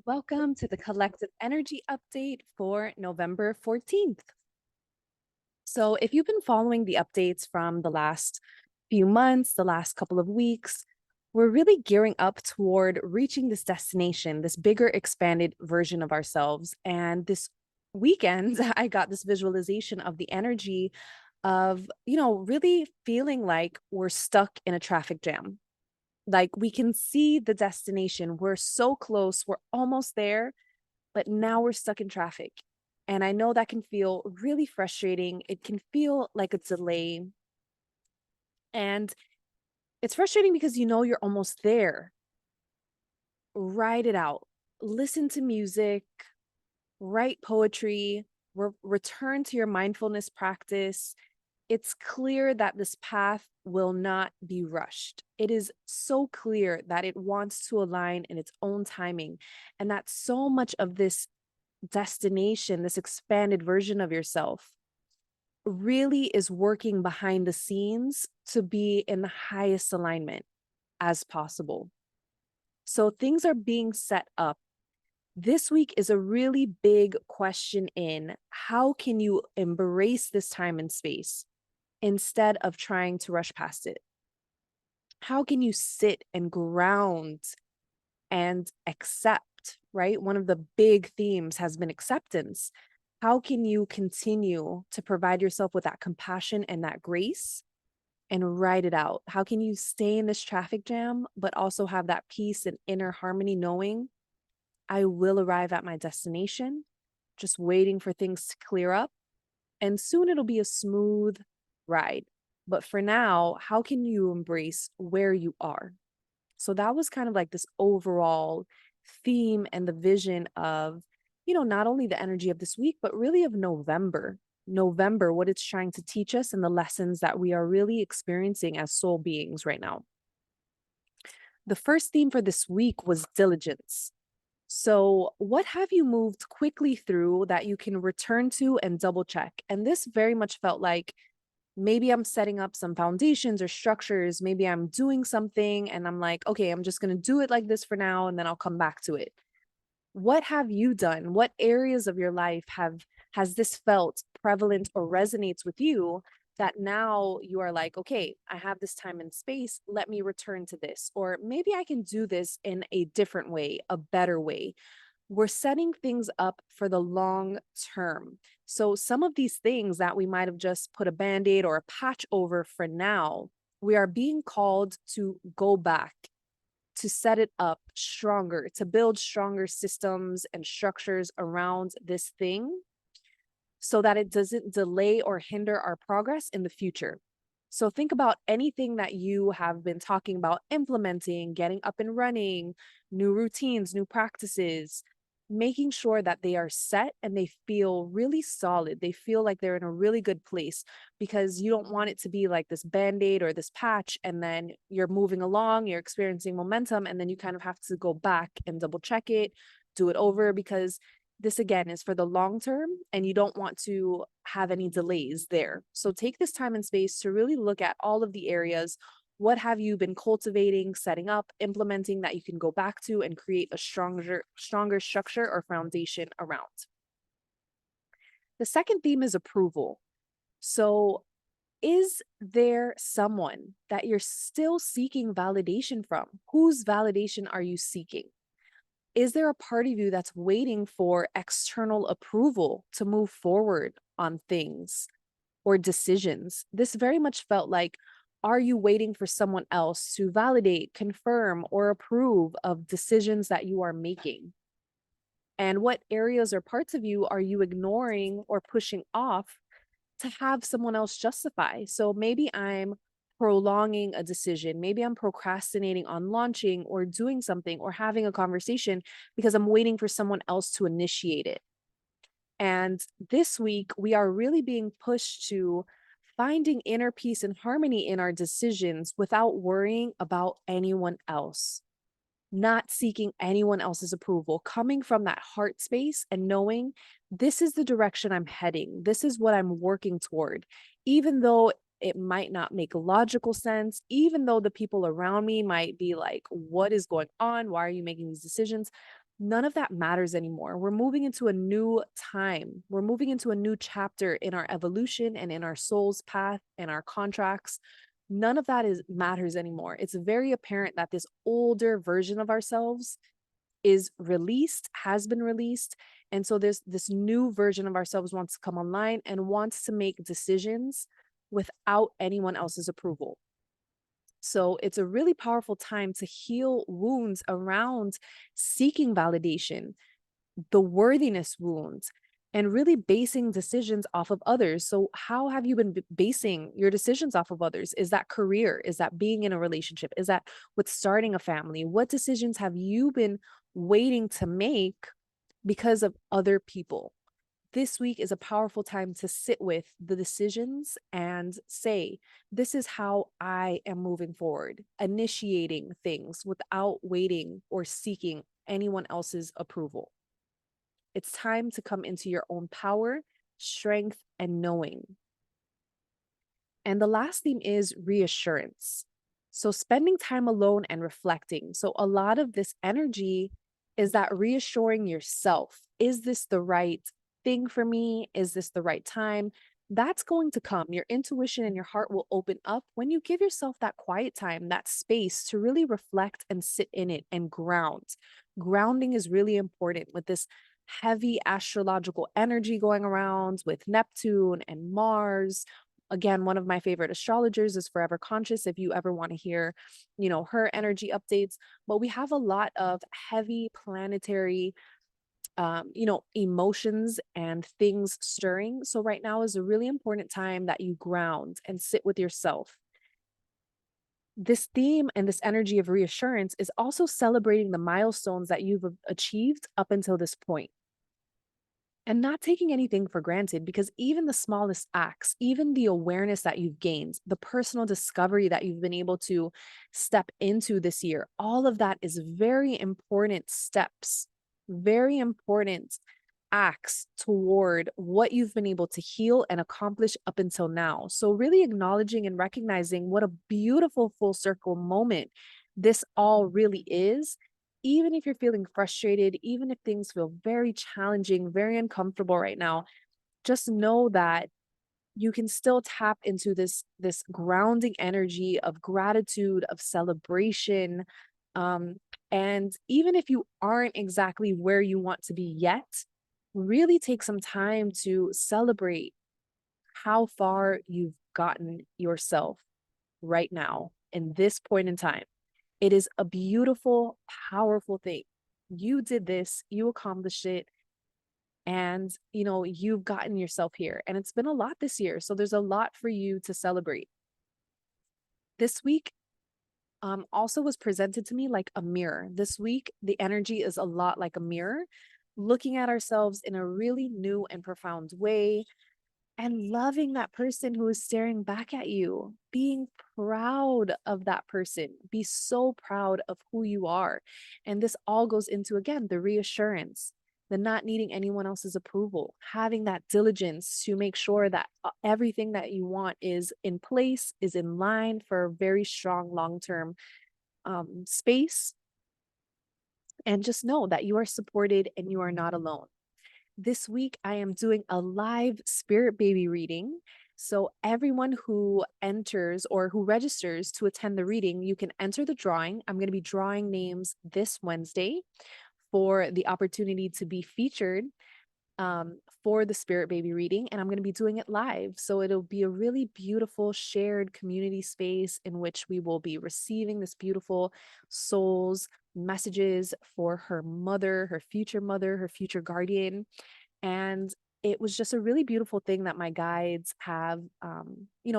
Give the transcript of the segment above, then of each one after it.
Welcome to the collective energy update for November 14th. So, if you've been following the updates from the last few months, the last couple of weeks, we're really gearing up toward reaching this destination, this bigger, expanded version of ourselves. And this weekend, I got this visualization of the energy of, really feeling like we're stuck in a traffic jam. Like we can see the destination. We're so close, we're almost there, but now we're stuck in traffic. And I know that can feel really frustrating. It can feel like a delay. And it's frustrating because you know you're almost there. Write it out. Listen to music, write poetry, return to your mindfulness practice. It's clear that this path will not be rushed. It is so clear that it wants to align in its own timing, and that so much of this destination, this expanded version of yourself, really is working behind the scenes to be in the highest alignment as possible. So things are being set up. This week is a really big question in how can you embrace this time and space instead of trying to rush past it? How can you sit and ground and accept, right? One of the big themes has been acceptance. How can you continue to provide yourself with that compassion and that grace and ride it out? How can you stay in this traffic jam, but also have that peace and inner harmony, knowing I will arrive at my destination, just waiting for things to clear up, and soon it'll be a smooth ride. But for now, how can you embrace where you are? So that was kind of like this overall theme and the vision of, not only the energy of this week, but really of November. November, what it's trying to teach us and the lessons that we are really experiencing as soul beings right now. The first theme for this week was diligence. So, what have you moved quickly through that you can return to and double check? And this very much felt like maybe I'm setting up some foundations or structures. Maybe I'm doing something and I'm like, okay, I'm just going to do it like this for now and then I'll come back to it. What have you done? What areas of your life has this felt prevalent or resonates with you that now you are like, okay, I have this time and space, let me return to this, or maybe I can do this in a different way, a better way. We're setting things up for the long term. So some of these things that we might have just put a band-aid or a patch over for now, we are being called to go back, to set it up stronger, to build stronger systems and structures around this thing so that it doesn't delay or hinder our progress in the future. So think about anything that you have been talking about implementing, getting up and running, new routines, new practices, making sure that they are set and they feel really solid. They feel like they're in a really good place, because you don't want it to be like this band-aid or this patch and then you're moving along, you're experiencing momentum, and then you kind of have to go back and double check it, do it over, because this again is for the long term and you don't want to have any delays there. So take this time and space to really look at all of the areas. What have you been cultivating, setting up, implementing that you can go back to and create a stronger structure or foundation around? The second theme is approval. So is there someone that you're still seeking validation from? Whose validation are you seeking? Is there a part of you that's waiting for external approval to move forward on things or decisions? This very much felt like, are you waiting for someone else to validate, confirm, or approve of decisions that you are making? And what areas or parts of you are you ignoring or pushing off to have someone else justify? So maybe I'm prolonging a decision. Maybe I'm procrastinating on launching or doing something or having a conversation because I'm waiting for someone else to initiate it. And this week, we are really being pushed to finding inner peace and harmony in our decisions without worrying about anyone else, not seeking anyone else's approval, coming from that heart space and knowing this is the direction I'm heading. This is what I'm working toward. Even though it might not make logical sense, even though the people around me might be like, what is going on? Why are you making these decisions? None of that matters anymore. We're moving into a new time. We're moving into a new chapter in our evolution and in our soul's path and our contracts. None of that is matters anymore. It's very apparent that this older version of ourselves is released, has been released. And so this new version of ourselves wants to come online and wants to make decisions without anyone else's approval. So it's a really powerful time to heal wounds around seeking validation, the worthiness wounds, and really basing decisions off of others. So, how have you been basing your decisions off of others? Is that career? Is that being in a relationship? Is that with starting a family? What decisions have you been waiting to make because of other people? This week is a powerful time to sit with the decisions and say, this is how I am moving forward, initiating things without waiting or seeking anyone else's approval. It's time to come into your own power, strength, and knowing. And the last theme is reassurance. So, spending time alone and reflecting. So, a lot of this energy is that reassuring yourself. Is this the right thing for me? Is this the right time? That's going to come. Your intuition and your heart will open up when you give yourself that quiet time, that space to really reflect and sit in it and ground. Grounding is really important with this heavy astrological energy going around with Neptune and Mars. Again, one of my favorite astrologers is Forever Conscious if you ever want to hear, her energy updates. But we have a lot of heavy planetary emotions and things stirring. So right now is a really important time that you ground and sit with yourself. This theme and this energy of reassurance is also celebrating the milestones that you've achieved up until this point and not taking anything for granted, because even the smallest acts, even the awareness that you've gained, the personal discovery that you've been able to step into this year, all of that is very important steps, very important acts toward what you've been able to heal and accomplish up until now. So, really acknowledging and recognizing what a beautiful full circle moment this all really is. Even if you're feeling frustrated, even if things feel very challenging, very uncomfortable right now, just know that you can still tap into this grounding energy of gratitude, of celebration. Um, and even if you aren't exactly where you want to be yet, really take some time to celebrate how far you've gotten yourself right now in this point in time. It is a beautiful, powerful thing. You did this, you accomplished it, and you've gotten yourself here. And it's been a lot this year. So there's a lot for you to celebrate. This week also was presented to me like a mirror. This week, the energy is a lot like a mirror, looking at ourselves in a really new and profound way and loving that person who is staring back at you, being proud of that person, be so proud of who you are. And this all goes into, again, the reassurance, the not needing anyone else's approval, having that diligence to make sure that everything that you want is in place, is in line for a very strong long-term space. And just know that you are supported and you are not alone. This week, I am doing a live spirit baby reading. So, everyone who enters or who registers to attend the reading, you can enter the drawing. I'm going to be drawing names this Wednesday for the opportunity to be featured for the spirit baby reading. And I'm going to be doing it live. So, it'll be a really beautiful shared community space in which we will be receiving this beautiful soul's messages for her mother, her future guardian. And it was just a really beautiful thing that my guides have,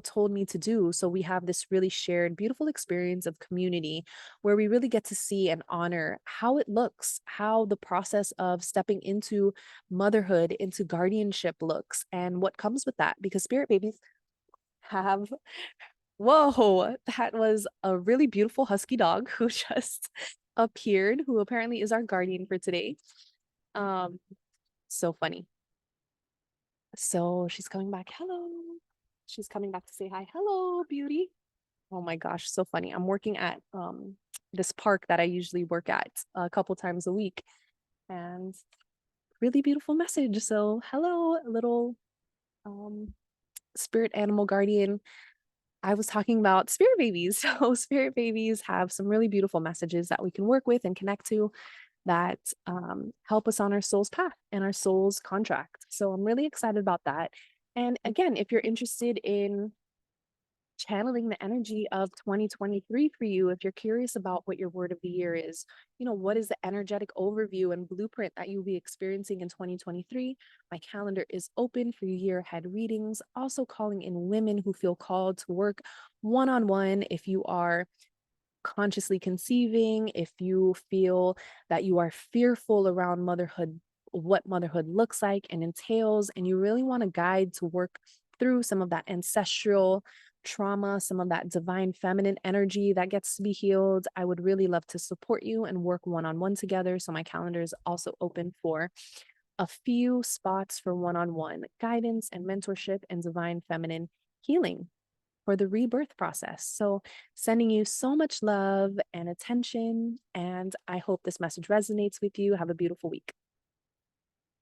told me to do. So we have this really shared, beautiful experience of community where we really get to see and honor how it looks, how the process of stepping into motherhood, into guardianship looks, and what comes with that. Because spirit babies have, whoa, that was a really beautiful husky dog who just appeared, who apparently is our guardian for today. Um, so funny. So she's coming back. Hello. She's coming back to say hi. Hello, beauty. Oh my gosh, so funny. I'm working at this park that I usually work at a couple times a week. and really beautiful message. So hello, little um spirit animal guardian. I was talking about spirit babies. So spirit babies have some really beautiful messages that we can work with and connect to that help us on our soul's path and our soul's contract. So I'm really excited about that. And again, if you're interested in channeling the energy of 2023 for you, if you're curious about what your word of the year is, what is the energetic overview and blueprint that you'll be experiencing in 2023? My calendar is open for year ahead readings, also calling in women who feel called to work one on one. If you are consciously conceiving, if you feel that you are fearful around motherhood, what motherhood looks like and entails, and you really want a guide to work through some of that ancestral trauma, some of that divine feminine energy that gets to be healed, I would really love to support you and work one on one together. So my calendar is also open for a few spots for one on one guidance and mentorship and divine feminine healing for the rebirth process. So, sending you so much love and attention. And I hope this message resonates with you. Have a beautiful week.